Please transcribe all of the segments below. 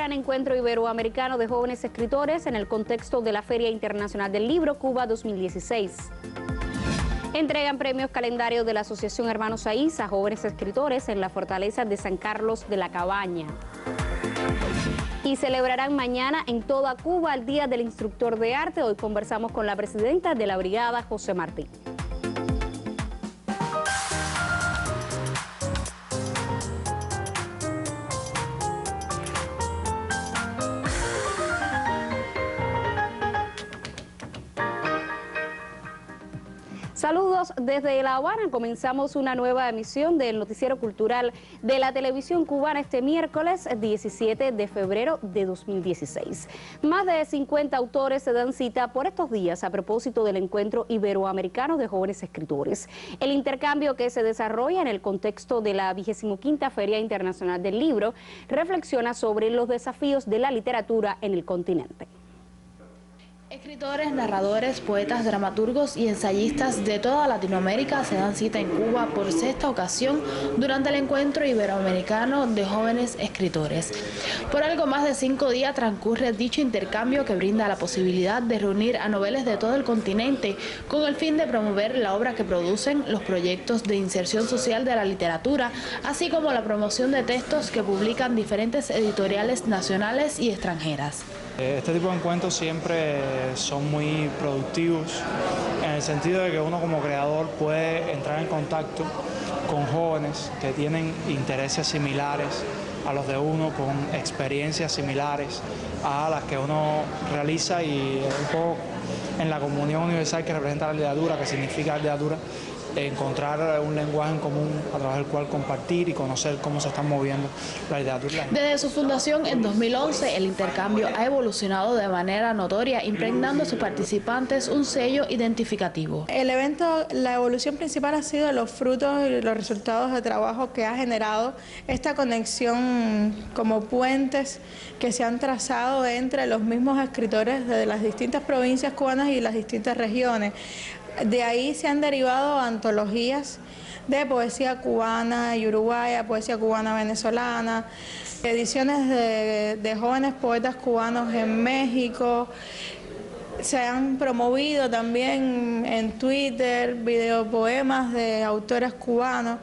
gran encuentro iberoamericano de jóvenes escritores en el contexto de la Feria Internacional del Libro Cuba 2016. Entregan premios calendario de la Asociación Hermanos Saiz a jóvenes escritores en la fortaleza de San Carlos de la Cabaña. Y celebrarán mañana en toda Cuba el Día del Instructor de Arte. Hoy conversamos con la presidenta de la brigada, José Martín. Saludos desde La Habana. Comenzamos una nueva emisión del Noticiero Cultural de la Televisión Cubana este miércoles 17 de febrero de 2016. Más de 50 autores se dan cita por estos días a propósito del Encuentro Iberoamericano de Jóvenes Escritores. El intercambio que se desarrolla en el contexto de la 25ª Feria Internacional del Libro reflexiona sobre los desafíos de la literatura en el continente. Escritores, narradores, poetas, dramaturgos y ensayistas de toda Latinoamérica se dan cita en Cuba por sexta ocasión durante el Encuentro Iberoamericano de Jóvenes Escritores. Por algo más de 5 días transcurre dicho intercambio que brinda la posibilidad de reunir a noveles de todo el continente con el fin de promover la obra que producen, los proyectos de inserción social de la literatura, así como la promoción de textos que publican diferentes editoriales nacionales y extranjeras. Este tipo de encuentros siempre son muy productivos en el sentido de que uno como creador puede entrar en contacto con jóvenes que tienen intereses similares a los de uno, con experiencias similares a las que uno realiza y un poco en la comunión universal que representa la literatura, que significa la literatura, encontrar un lenguaje en común a través del cual compartir y conocer cómo se están moviendo la literatura. Desde su fundación en 2011, el intercambio ha evolucionado de manera notoria, impregnando a sus participantes un sello identificativo. El evento, la evolución principal ha sido los frutos y los resultados de trabajo que ha generado esta conexión como puentes que se han trazado entre los mismos escritores de las distintas provincias cubanas y las distintas regiones. De ahí se han derivado antologías de poesía cubana y uruguaya, poesía cubana venezolana, ediciones de jóvenes poetas cubanos en México. Se han promovido también en Twitter videopoemas de autores cubanos,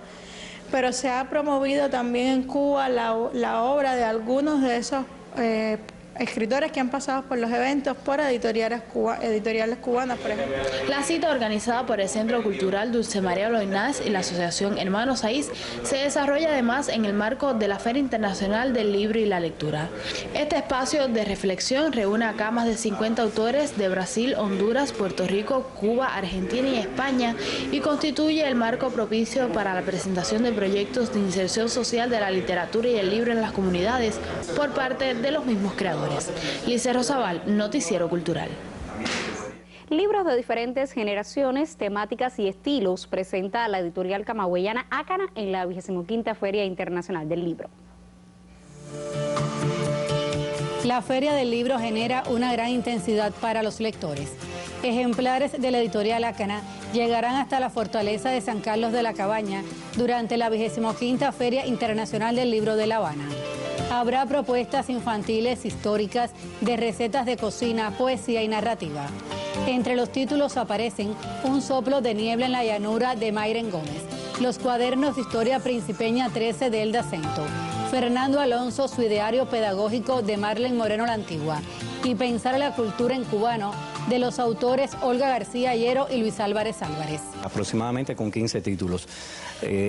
pero se ha promovido también en Cuba la obra de algunos de esos escritores que han pasado por los eventos por editoriales cubanas, por ejemplo. La cita, organizada por el Centro Cultural Dulce María Loinás y la Asociación Hermanos Saiz, se desarrolla además en el marco de la Feria Internacional del Libro y la Lectura. Este espacio de reflexión reúne acá más de 50 autores de Brasil, Honduras, Puerto Rico, Cuba, Argentina y España y constituye el marco propicio para la presentación de proyectos de inserción social de la literatura y el libro en las comunidades por parte de los mismos creadores. Lice Rosabal, Noticiero Cultural. Libros de diferentes generaciones, temáticas y estilos presenta la editorial camagüeyana Acana en la 25ª Feria Internacional del Libro. La Feria del Libro genera una gran intensidad para los lectores. Ejemplares de la editorial Acana llegarán hasta la fortaleza de San Carlos de la Cabaña durante la 25ª Feria Internacional del Libro de La Habana. Habrá propuestas infantiles, históricas, de recetas de cocina, poesía y narrativa. Entre los títulos aparecen Un soplo de niebla en la llanura de Mayren Gómez, Los cuadernos de historia principeña 13 de Elda Cento, Fernando Alonso, su ideario pedagógico de Marlen Moreno la Antigua y Pensar la cultura en cubano de los autores Olga García Hierro y Luis Álvarez Álvarez. Aproximadamente con 15 títulos,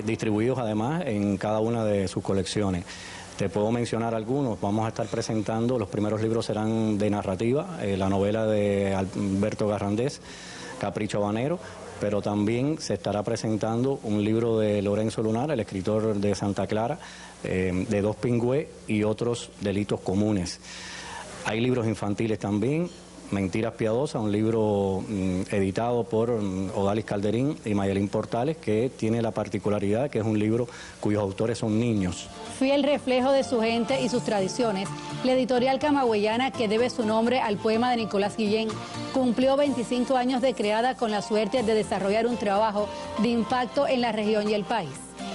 distribuidos además en cada una de sus colecciones. Te puedo mencionar algunos. Vamos a estar presentando, los primeros libros serán de narrativa, la novela de Alberto Garrandés, Capricho Habanero, pero también se estará presentando un libro de Lorenzo Lunar, el escritor de Santa Clara, de Dos Pingües y otros delitos comunes. Hay libros infantiles también, Mentiras Piadosas, un libro editado por Odalis Calderín y Mayelín Portales, que tiene la particularidad que es un libro cuyos autores son niños. Fiel reflejo de su gente y sus tradiciones, la editorial camagüeyana, que debe su nombre al poema de Nicolás Guillén, cumplió 25 años de creada con la suerte de desarrollar un trabajo de impacto en la región y el país.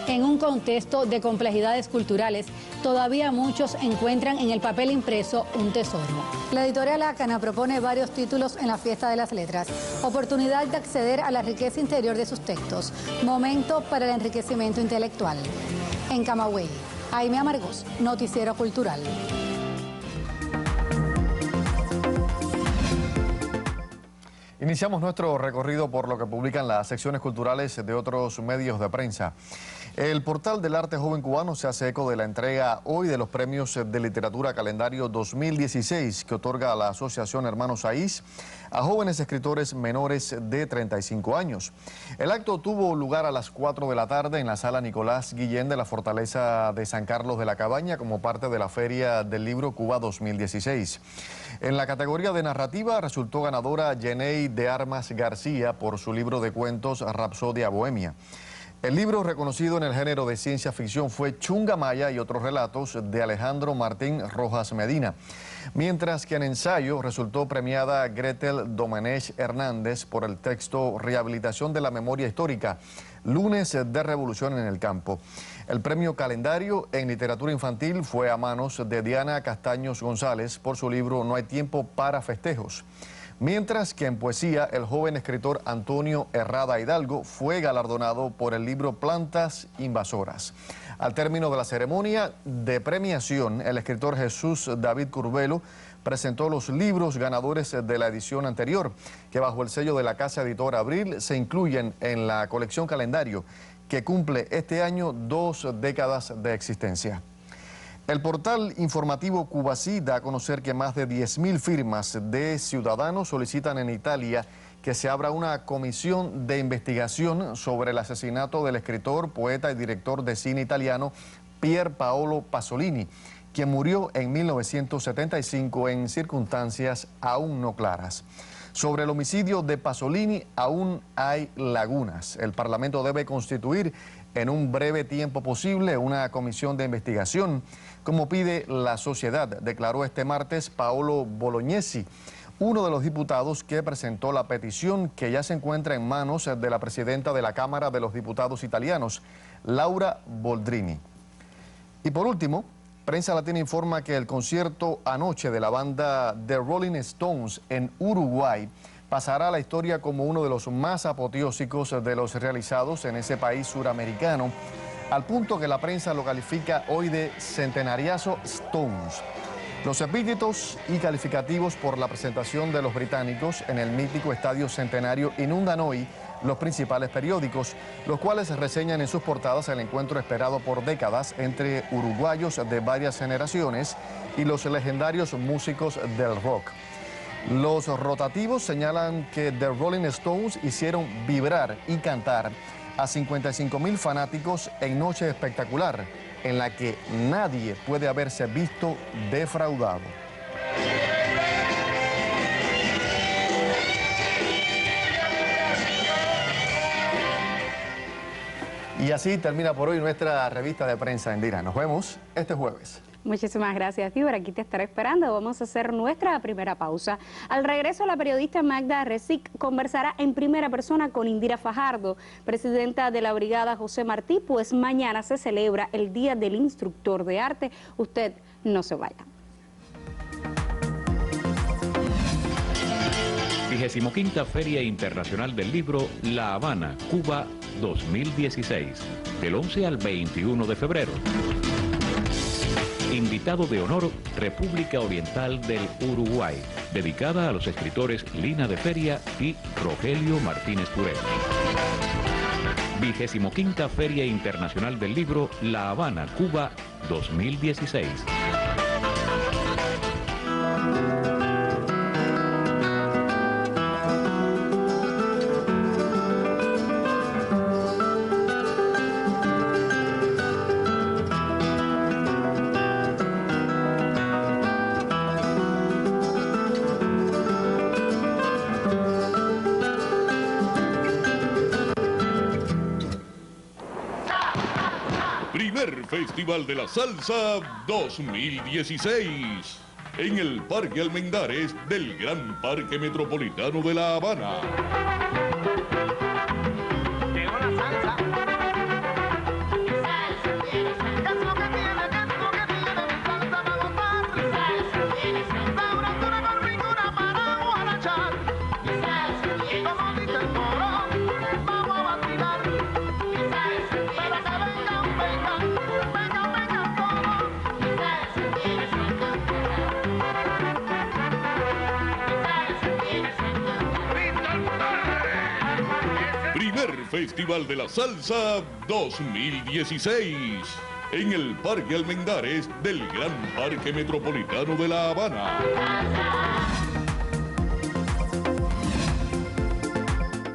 En un contexto de complejidades culturales, todavía muchos encuentran en el papel impreso un tesoro. La editorial Acana propone varios títulos en la Fiesta de las Letras. Oportunidad de acceder a la riqueza interior de sus textos. Momento para el enriquecimiento intelectual. En Camagüey, Jaime Amargós, Noticiero Cultural. Iniciamos nuestro recorrido por lo que publican las secciones culturales de otros medios de prensa. El portal del arte joven cubano se hace eco de la entrega hoy de los premios de literatura calendario 2016 que otorga la Asociación Hermanos Saiz a jóvenes escritores menores de 35 años. El acto tuvo lugar a las 4 de la tarde en la sala Nicolás Guillén de la Fortaleza de San Carlos de la Cabaña como parte de la Feria del Libro Cuba 2016. En la categoría de narrativa resultó ganadora Yeney de Armas García por su libro de cuentos Rapsodia Bohemia. El libro reconocido en el género de ciencia ficción fue Chunga Maya y otros relatos de Alejandro Martín Rojas Medina, mientras que en ensayo resultó premiada Gretel Domenech Hernández por el texto Rehabilitación de la Memoria Histórica, Lunes de Revolución en el Campo. El premio calendario en literatura infantil fue a manos de Diana Castaños González por su libro No hay tiempo para festejos. Mientras que en poesía, el joven escritor Antonio Herrada Hidalgo fue galardonado por el libro Plantas Invasoras. Al término de la ceremonia de premiación, el escritor Jesús David Curbelo presentó los libros ganadores de la edición anterior, que bajo el sello de la casa editora Abril se incluyen en la colección calendario, que cumple este año 2 décadas de existencia. El portal informativo Cubasí da a conocer que más de 10.000 firmas de ciudadanos solicitan en Italia que se abra una comisión de investigación sobre el asesinato del escritor, poeta y director de cine italiano Pier Paolo Pasolini, quien murió en 1975 en circunstancias aún no claras. Sobre el homicidio de Pasolini aún hay lagunas. El Parlamento debe constituir en un breve tiempo posible una comisión de investigación, como pide la sociedad, declaró este martes Paolo Bolognesi, uno de los diputados que presentó la petición que ya se encuentra en manos de la presidenta de la Cámara de los Diputados italianos, Laura Boldrini. Y por último, Prensa Latina informa que el concierto anoche de la banda The Rolling Stones en Uruguay pasará a la historia como uno de los más apoteósicos de los realizados en ese país suramericano, al punto que la prensa lo califica hoy de centenariazo Stones. Los epítetos y calificativos por la presentación de los británicos en el mítico Estadio Centenario inundan hoy los principales periódicos, los cuales reseñan en sus portadas el encuentro esperado por décadas entre uruguayos de varias generaciones y los legendarios músicos del rock. Los rotativos señalan que The Rolling Stones hicieron vibrar y cantar a 55.000 fanáticos en noche espectacular, en la que nadie puede haberse visto defraudado. Y así termina por hoy nuestra revista de prensa Indira. Nos vemos este jueves. Muchísimas gracias, Fibra. Aquí te estaré esperando. Vamos a hacer nuestra primera pausa. Al regreso, la periodista Magda Recic conversará en primera persona con Indira Fajardo, presidenta de la Brigada José Martí, pues mañana se celebra el Día del Instructor de Arte. Usted no se vaya. 25ª Feria Internacional del Libro La Habana, Cuba 2016, del 11 al 21 de febrero. Invitado de honor, República Oriental del Uruguay, dedicada a los escritores Lina de Feria y Rogelio Martínez Turel. 25ª Feria Internacional del Libro La Habana, Cuba 2016. Festival de la Salsa 2016 en el Parque Almendares del Gran Parque Metropolitano de La Habana. Llegó la salsa. Salsa tiene, ¿qué es lo que tiene? ¿Qué es lo que tiene? Festival de la Salsa 2016 en el Parque Almendares del Gran Parque Metropolitano de La Habana.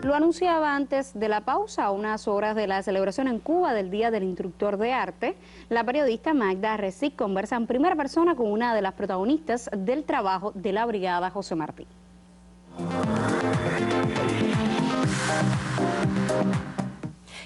Lo anunciaba antes de la pausa, a unas horas de la celebración en Cuba del Día del Instructor de Arte. La periodista Magda Recic conversa en primera persona con una de las protagonistas del trabajo de la Brigada José Martí.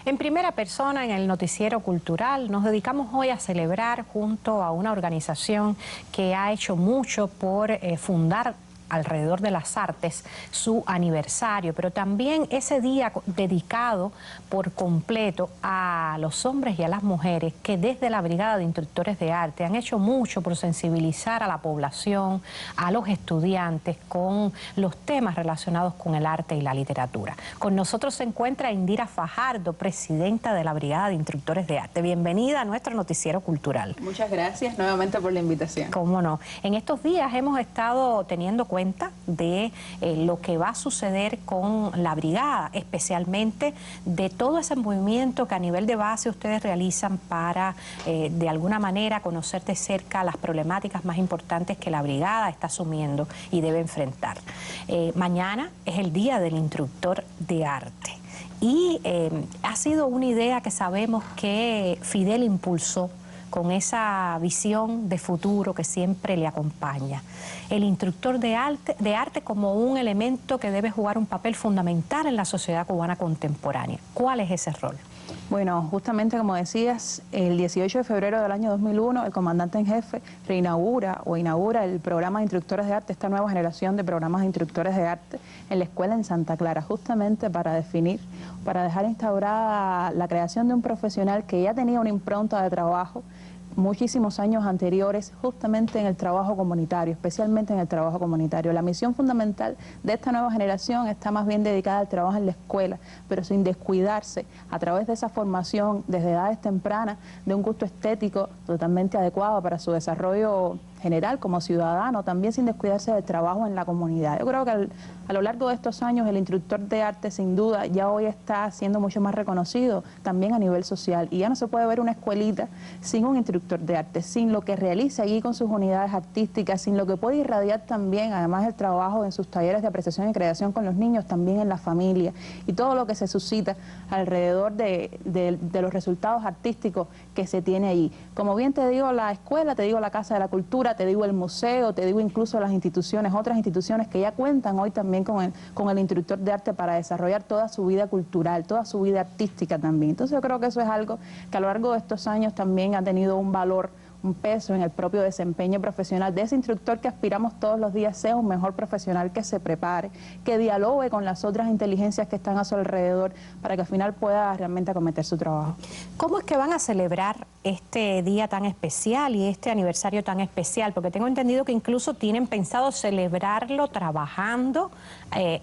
En primera persona, en el Noticiero Cultural, nos dedicamos hoy a celebrar junto a una organización que ha hecho mucho por fundar alrededor de las artes su aniversario, pero también ese día dedicado por completo a los hombres y a las mujeres que desde la Brigada de Instructores de Arte han hecho mucho por sensibilizar a la población, a los estudiantes con los temas relacionados con el arte y la literatura. Con nosotros se encuentra Indira Fajardo, presidenta de la Brigada de Instructores de Arte. Bienvenida a nuestro Noticiero Cultural. Muchas gracias nuevamente por la invitación. Cómo no. En estos días hemos estado teniendo cuenta de lo que va a suceder con la brigada, especialmente de todo ese movimiento que a nivel de base ustedes realizan para de alguna manera conocer de cerca las problemáticas más importantes que la brigada está asumiendo y debe enfrentar. Mañana es el Día del Instructor de Arte y ha sido una idea que sabemos que Fidel impulsó con esa visión de futuro que siempre le acompaña. El instructor de arte como un elemento que debe jugar un papel fundamental en la sociedad cubana contemporánea. ¿Cuál es ese rol? Bueno, justamente como decías, el 18 de febrero del año 2001, el comandante en jefe inaugura el programa de instructores de arte, esta nueva generación de programas de instructores de arte en la escuela en Santa Clara, justamente para dejar instaurada la creación de un profesional que ya tenía una impronta de trabajo muchísimos años anteriores, justamente en el trabajo comunitario, especialmente en el trabajo comunitario. La misión fundamental de esta nueva generación está más bien dedicada al trabajo en la escuela, pero sin descuidarse, a través de esa formación desde edades tempranas, de un gusto estético totalmente adecuado para su desarrollo general como ciudadano, también sin descuidarse del trabajo en la comunidad. Yo creo que a lo largo de estos años el instructor de arte sin duda ya hoy está siendo mucho más reconocido también a nivel social, y ya no se puede ver una escuelita sin un instructor de arte, sin lo que realiza allí con sus unidades artísticas, sin lo que puede irradiar también, además del trabajo en sus talleres de apreciación y creación con los niños, también en la familia, y todo lo que se suscita alrededor de los resultados artísticos que se tiene allí. Como bien te digo la escuela, te digo la Casa de la Cultura, te digo el museo, te digo incluso las instituciones, otras instituciones que ya cuentan hoy también con el instructor de arte para desarrollar toda su vida cultural, toda su vida artística también. Entonces yo creo que eso es algo que a lo largo de estos años también ha tenido un valor, un peso en el propio desempeño profesional de ese instructor que aspiramos todos los días sea un mejor profesional, que se prepare, que dialogue con las otras inteligencias que están a su alrededor para que al final pueda realmente acometer su trabajo. ¿Cómo es que van a celebrar este día tan especial y este aniversario tan especial? Porque tengo entendido que incluso tienen pensado celebrarlo trabajando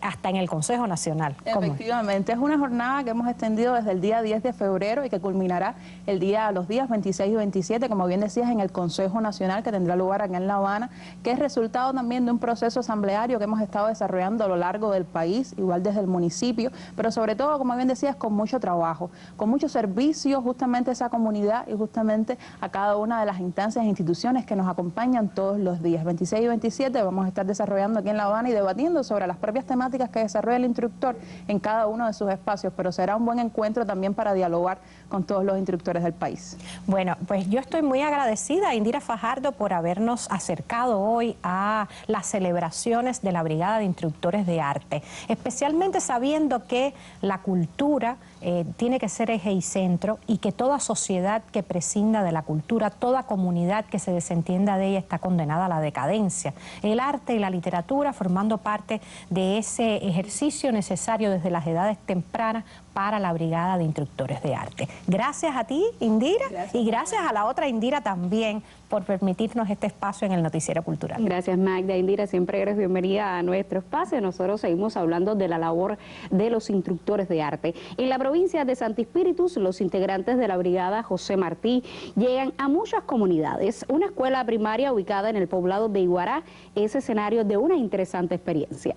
hasta en el Consejo Nacional. Efectivamente, es una jornada que hemos extendido desde el día 10 de febrero y que culminará los días 26 y 27, como bien decías, en el Consejo Nacional que tendrá lugar aquí en La Habana, que es resultado también de un proceso asambleario que hemos estado desarrollando a lo largo del país, igual desde el municipio, pero sobre todo, como bien decías, con mucho trabajo, con mucho servicio justamente a esa comunidad y justamente a cada una de las instancias e instituciones que nos acompañan todos los días. 26 y 27 vamos a estar desarrollando aquí en La Habana y debatiendo sobre las propias temáticas que desarrolla el instructor en cada uno de sus espacios, pero será un buen encuentro también para dialogar con todos los instructores del país. Bueno, pues yo estoy muy agradecida, Indira Fajardo, por habernos acercado hoy a las celebraciones de la Brigada de Instructores de Arte, especialmente sabiendo que la cultura tiene que ser eje y centro, y que toda sociedad que prescinda de la cultura, toda comunidad que se desentienda de ella está condenada a la decadencia. El arte y la literatura formando parte de ese ejercicio necesario desde las edades tempranas para la Brigada de Instructores de Arte. Gracias a ti, Indira, y gracias a la otra Indira también por permitirnos este espacio en el Noticiero Cultural. Gracias, Magda. Indira, siempre eres bienvenida a nuestro espacio. Nosotros seguimos hablando de la labor de los instructores de arte. En la provincia de Santi Espíritus, los integrantes de la Brigada José Martí llegan a muchas comunidades. Una escuela primaria ubicada en el poblado de Iguará es escenario de una interesante experiencia.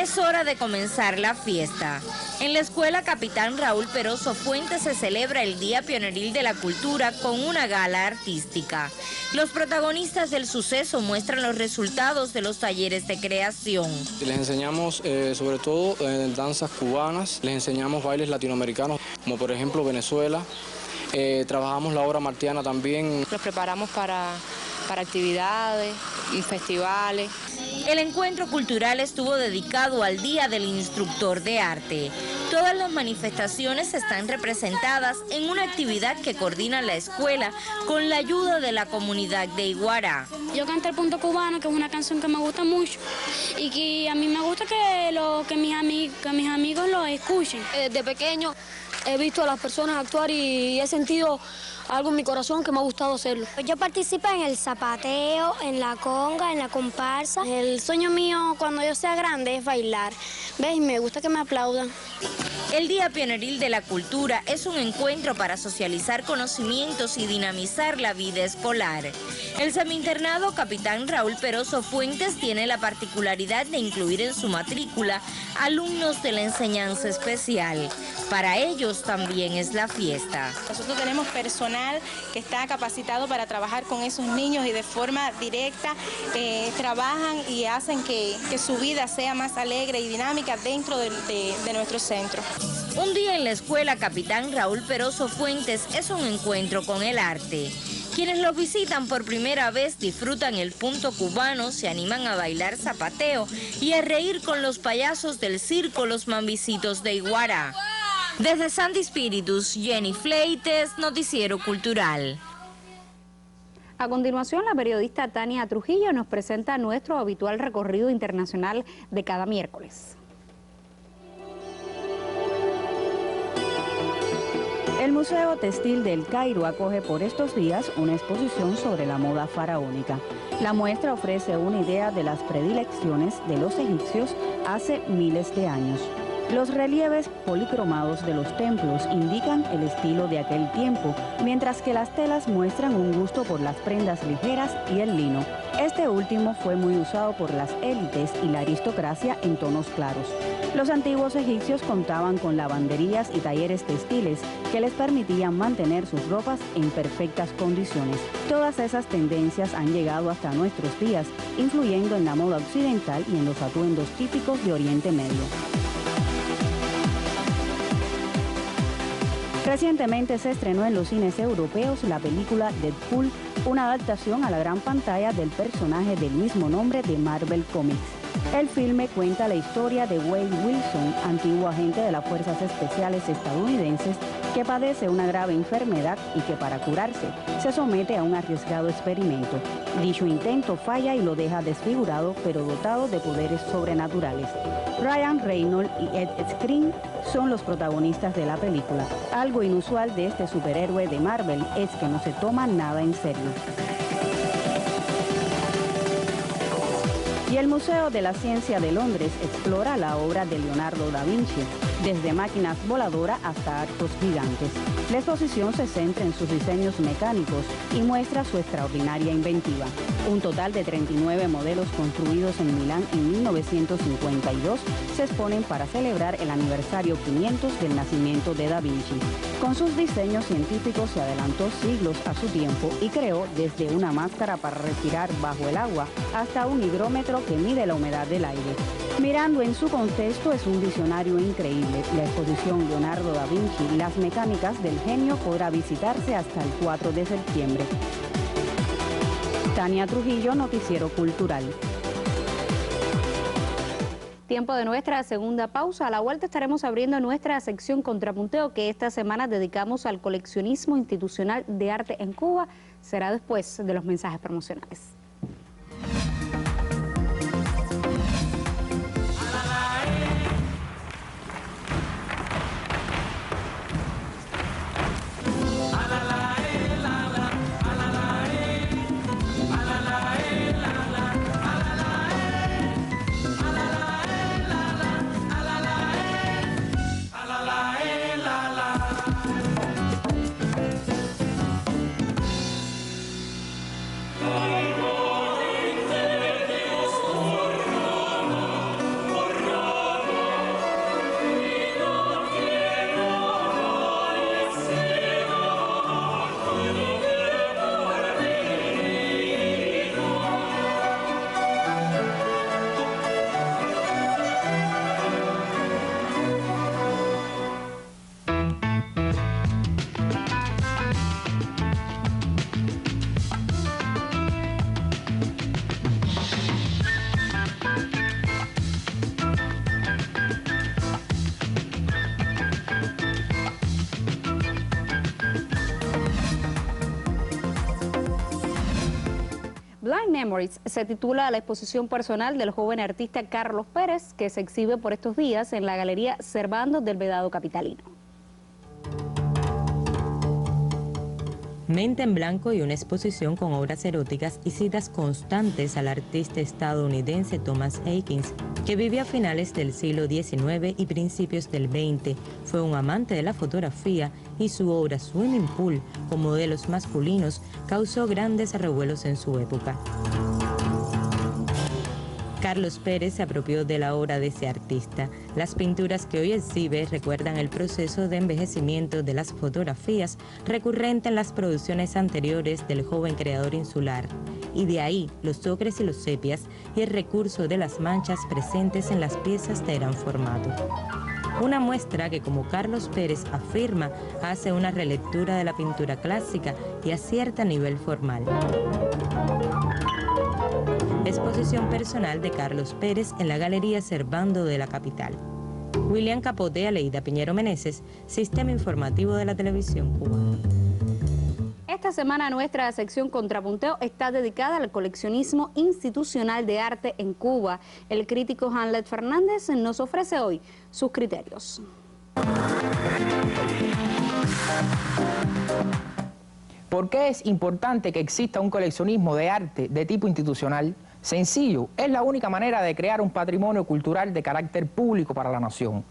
Es hora de comenzar la fiesta. En la Escuela Capitán Raúl Peroso Fuentes se celebra el Día Pioneril de la Cultura con una gala artística. Los protagonistas del suceso muestran los resultados de los talleres de creación. Les enseñamos sobre todo danzas cubanas, les enseñamos bailes latinoamericanos, como por ejemplo Venezuela. Trabajamos la obra martiana también. Los preparamos para actividades y festivales. El encuentro cultural estuvo dedicado al Día del Instructor de Arte. Todas las manifestaciones están representadas en una actividad que coordina la escuela con la ayuda de la comunidad de Iguará. Yo canté el punto cubano, que es una canción que me gusta mucho y que a mí me gusta que mis amigos lo escuchen. Desde pequeño he visto a las personas actuar y he sentido algo en mi corazón que me ha gustado hacerlo. Yo participo en el zapateo, en la conga, en la comparsa. El sueño mío cuando yo sea grande es bailar. ¿Ves? Y me gusta que me aplaudan. El Día Pioneril de la Cultura es un encuentro para socializar conocimientos y dinamizar la vida escolar. El semiinternado Capitán Raúl Peroso Fuentes tiene la particularidad de incluir en su matrícula alumnos de la enseñanza especial. Para ellos también es la fiesta. Nosotros tenemos personal que está capacitado para trabajar con esos niños y de forma directa trabajan y hacen que su vida sea más alegre y dinámica dentro de nuestro centro. Un día en la Escuela Capitán Raúl Peroso Fuentes es un encuentro con el arte. Quienes los visitan por primera vez disfrutan el punto cubano, se animan a bailar zapateo y a reír con los payasos del circo Los Mambicitos de Iguará. Desde Santi Espíritus, Jenny Fleites, Noticiero Cultural. A continuación, la periodista Tania Trujillo nos presenta nuestro habitual recorrido internacional de cada miércoles. El Museo Textil del Cairo acoge por estos días una exposición sobre la moda faraónica. La muestra ofrece una idea de las predilecciones de los egipcios hace miles de años. Los relieves policromados de los templos indican el estilo de aquel tiempo, mientras que las telas muestran un gusto por las prendas ligeras y el lino. Este último fue muy usado por las élites y la aristocracia en tonos claros. Los antiguos egipcios contaban con lavanderías y talleres textiles que les permitían mantener sus ropas en perfectas condiciones. Todas esas tendencias han llegado hasta nuestros días, influyendo en la moda occidental y en los atuendos típicos de Oriente Medio. Recientemente se estrenó en los cines europeos la película Deadpool, una adaptación a la gran pantalla del personaje del mismo nombre de Marvel Comics. El filme cuenta la historia de Wade Wilson, antiguo agente de las Fuerzas Especiales estadounidenses, que padece una grave enfermedad y que para curarse se somete a un arriesgado experimento. Dicho intento falla y lo deja desfigurado, pero dotado de poderes sobrenaturales. Ryan Reynolds y Ed Skrein son los protagonistas de la película. Algo inusual de este superhéroe de Marvel es que no se toma nada en serio. Y el Museo de la Ciencia de Londres explora la obra de Leonardo da Vinci, desde máquinas voladoras hasta arcos gigantes. La exposición se centra en sus diseños mecánicos y muestra su extraordinaria inventiva. Un total de 39 modelos construidos en Milán en 1952 se exponen para celebrar el aniversario 500 del nacimiento de Da Vinci. Con sus diseños científicos se adelantó siglos a su tiempo y creó desde una máscara para respirar bajo el agua hasta un higrómetro que mide la humedad del aire. Mirando en su contexto, es un visionario increíble. La exposición Leonardo da Vinci, las mecánicas del genio, podrá visitarse hasta el 4 de septiembre. Tania Trujillo, Noticiero Cultural. Tiempo de nuestra segunda pausa. A la vuelta estaremos abriendo nuestra sección Contrapunteo, que esta semana dedicamos al coleccionismo institucional de arte en Cuba. Será después de los mensajes promocionales. Algo Blind Memories se titula la exposición personal del joven artista Carlos Pérez, que se exhibe por estos días en la Galería Servando del Vedado capitalino. Mente en blanco y una exposición con obras eróticas y citas constantes al artista estadounidense Thomas Eakins, que vivió a finales del siglo XIX y principios del XX. Fue un amante de la fotografía y su obra Swimming Pool, con modelos masculinos, causó grandes revuelos en su época. Carlos Pérez se apropió de la obra de ese artista. Las pinturas que hoy exhibe recuerdan el proceso de envejecimiento de las fotografías recurrente en las producciones anteriores del joven creador insular. Y de ahí los ocres y los sepias y el recurso de las manchas presentes en las piezas de gran formato. Una muestra que, como Carlos Pérez afirma, hace una relectura de la pintura clásica y acierta a nivel formal. Exposición personal de Carlos Pérez en la Galería Servando de la capital. William Capote, Aleida Piñero Meneses, Sistema Informativo de la Televisión Cubana. Esta semana nuestra sección Contrapunteo está dedicada al coleccionismo institucional de arte en Cuba. El crítico Hanlet Fernández nos ofrece hoy sus criterios. ¿Por qué es importante que exista un coleccionismo de arte de tipo institucional? Sencillo, es la única manera de crear un patrimonio cultural de carácter público para la nación.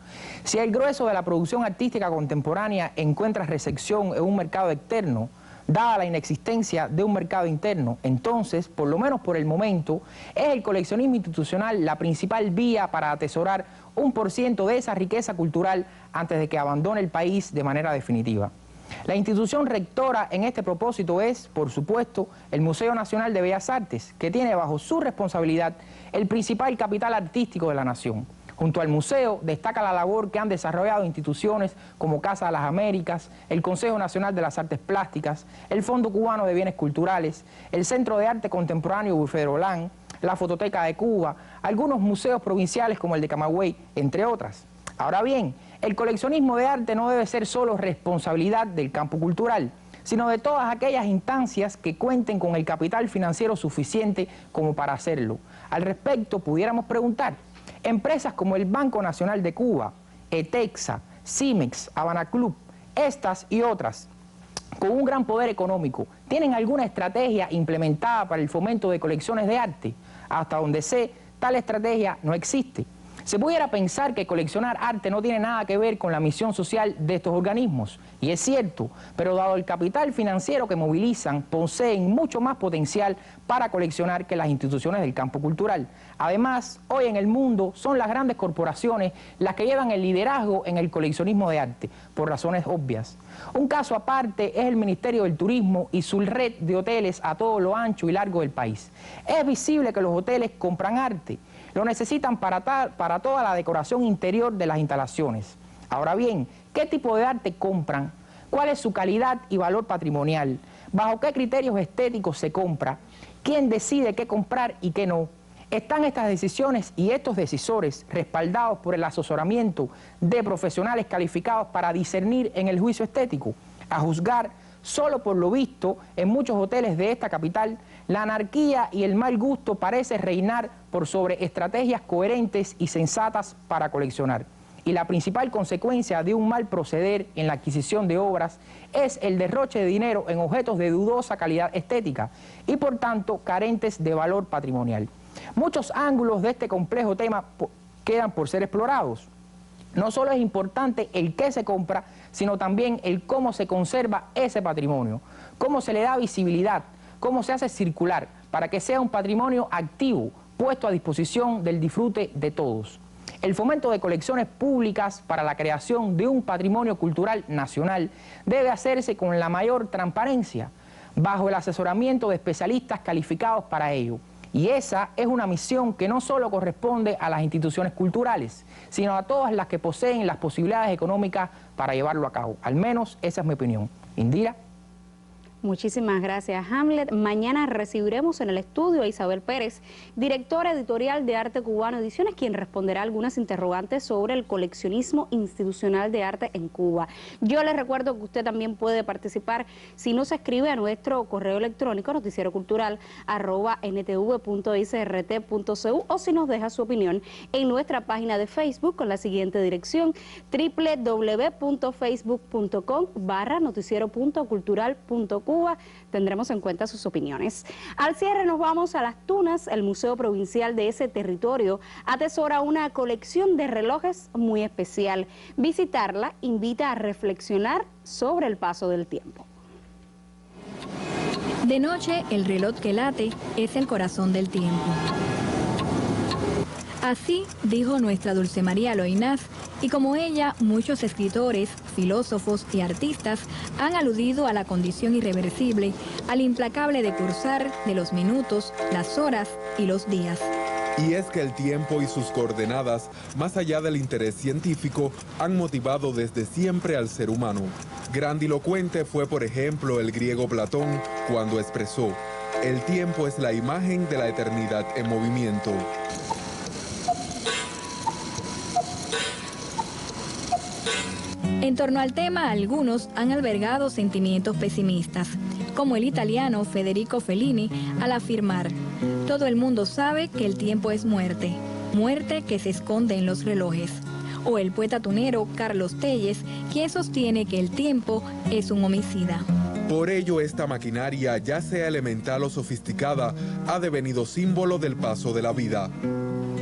Si el grueso de la producción artística contemporánea encuentra recepción en un mercado externo, dada la inexistencia de un mercado interno, entonces, por lo menos por el momento, es el coleccionismo institucional la principal vía para atesorar 1% de esa riqueza cultural antes de que abandone el país de manera definitiva. La institución rectora en este propósito es, por supuesto, el Museo Nacional de Bellas Artes, que tiene bajo su responsabilidad el principal capital artístico de la nación. Junto al museo destaca la labor que han desarrollado instituciones como Casa de las Américas, el Consejo Nacional de las Artes Plásticas, el Fondo Cubano de Bienes Culturales, el Centro de Arte Contemporáneo Buferolán, la Fototeca de Cuba, algunos museos provinciales como el de Camagüey, entre otras. Ahora bien, el coleccionismo de arte no debe ser solo responsabilidad del campo cultural, sino de todas aquellas instancias que cuenten con el capital financiero suficiente como para hacerlo. Al respecto, pudiéramos preguntar, empresas como el Banco Nacional de Cuba, ETEXA, CIMEX, Habana Club, estas y otras, con un gran poder económico, ¿tienen alguna estrategia implementada para el fomento de colecciones de arte? Hasta donde sé, tal estrategia no existe. Se pudiera pensar que coleccionar arte no tiene nada que ver con la misión social de estos organismos, y es cierto, pero dado el capital financiero que movilizan, poseen mucho más potencial para coleccionar que las instituciones del campo cultural. Además, hoy en el mundo son las grandes corporaciones las que llevan el liderazgo en el coleccionismo de arte, por razones obvias. Un caso aparte es el Ministerio del Turismo y su red de hoteles a todo lo ancho y largo del país. Es visible que los hoteles compran arte. Lo necesitan para toda la decoración interior de las instalaciones. Ahora bien, ¿qué tipo de arte compran? ¿Cuál es su calidad y valor patrimonial? ¿Bajo qué criterios estéticos se compra? ¿Quién decide qué comprar y qué no? ¿Están estas decisiones y estos decisores respaldados por el asesoramiento de profesionales calificados para discernir en el juicio estético? A juzgar solo por lo visto en muchos hoteles de esta capital, la anarquía y el mal gusto parece reinar por sobre estrategias coherentes y sensatas para coleccionar. Y la principal consecuencia de un mal proceder en la adquisición de obras es el derroche de dinero en objetos de dudosa calidad estética y por tanto carentes de valor patrimonial. Muchos ángulos de este complejo tema quedan por ser explorados. No solo es importante el qué se compra, sino también el cómo se conserva ese patrimonio, cómo se le da visibilidad, cómo se hace circular para que sea un patrimonio activo, puesto a disposición del disfrute de todos. El fomento de colecciones públicas para la creación de un patrimonio cultural nacional debe hacerse con la mayor transparencia, bajo el asesoramiento de especialistas calificados para ello. Y esa es una misión que no solo corresponde a las instituciones culturales, sino a todas las que poseen las posibilidades económicas para llevarlo a cabo. Al menos esa es mi opinión. Indira. Muchísimas gracias, Hamlet. Mañana recibiremos en el estudio a Isabel Pérez, directora editorial de Arte Cubano Ediciones, quien responderá algunas interrogantes sobre el coleccionismo institucional de arte en Cuba. Yo les recuerdo que usted también puede participar si nos escribe a nuestro correo electrónico noticierocultural@ntv.icrt.cu o si nos deja su opinión en nuestra página de Facebook con la siguiente dirección: www.facebook.com/noticiero.cultural.cu. Tendremos en cuenta sus opiniones. Al cierre nos vamos a Las Tunas. El Museo Provincial de ese territorio atesora una colección de relojes muy especial. Visitarla invita a reflexionar sobre el paso del tiempo. De noche, el reloj que late es el corazón del tiempo. Así dijo nuestra Dulce María Loinaz, y como ella, muchos escritores, filósofos y artistas han aludido a la condición irreversible, al implacable decursar de los minutos, las horas y los días. Y es que el tiempo y sus coordenadas, más allá del interés científico, han motivado desde siempre al ser humano. Grandilocuente fue, por ejemplo, el griego Platón cuando expresó: el tiempo es la imagen de la eternidad en movimiento. En torno al tema, algunos han albergado sentimientos pesimistas, como el italiano Federico Fellini al afirmar: todo el mundo sabe que el tiempo es muerte, muerte que se esconde en los relojes. O el poeta tunero Carlos Telles, quien sostiene que el tiempo es un homicida. Por ello, esta maquinaria, ya sea elemental o sofisticada, ha devenido símbolo del paso de la vida.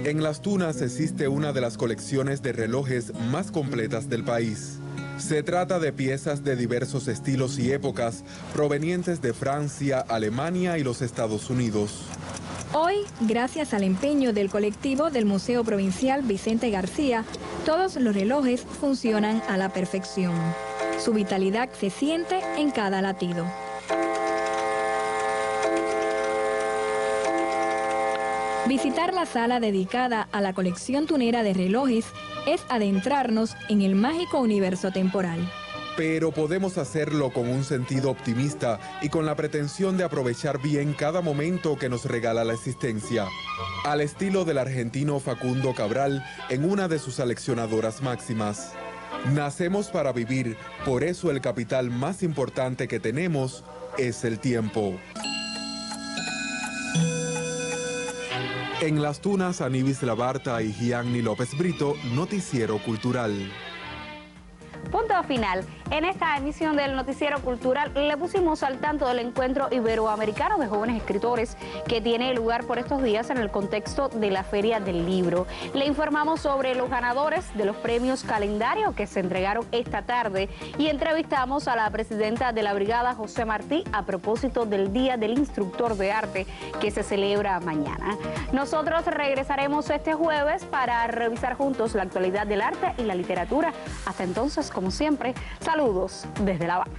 En Las Tunas existe una de las colecciones de relojes más completas del país. Se trata de piezas de diversos estilos y épocas, provenientes de Francia, Alemania y los Estados Unidos. Hoy, gracias al empeño del colectivo del Museo Provincial Vicente García, todos los relojes funcionan a la perfección. Su vitalidad se siente en cada latido. Visitar la sala dedicada a la colección tunera de relojes es adentrarnos en el mágico universo temporal. Pero podemos hacerlo con un sentido optimista y con la pretensión de aprovechar bien cada momento que nos regala la existencia, al estilo del argentino Facundo Cabral en una de sus aleccionadoras máximas. Nacemos para vivir, por eso el capital más importante que tenemos es el tiempo. En Las Tunas, Aníbal Labarta y Gianni López Brito, Noticiero Cultural. Punto final. En esta emisión del Noticiero Cultural le pusimos al tanto del encuentro iberoamericano de jóvenes escritores que tiene lugar por estos días en el contexto de la Feria del Libro. Le informamos sobre los ganadores de los premios Calendario que se entregaron esta tarde y entrevistamos a la presidenta de la brigada, José Martí, a propósito del Día del Instructor de Arte que se celebra mañana. Nosotros regresaremos este jueves para revisar juntos la actualidad del arte y la literatura. Hasta entonces, como siempre, saludos desde La Habana.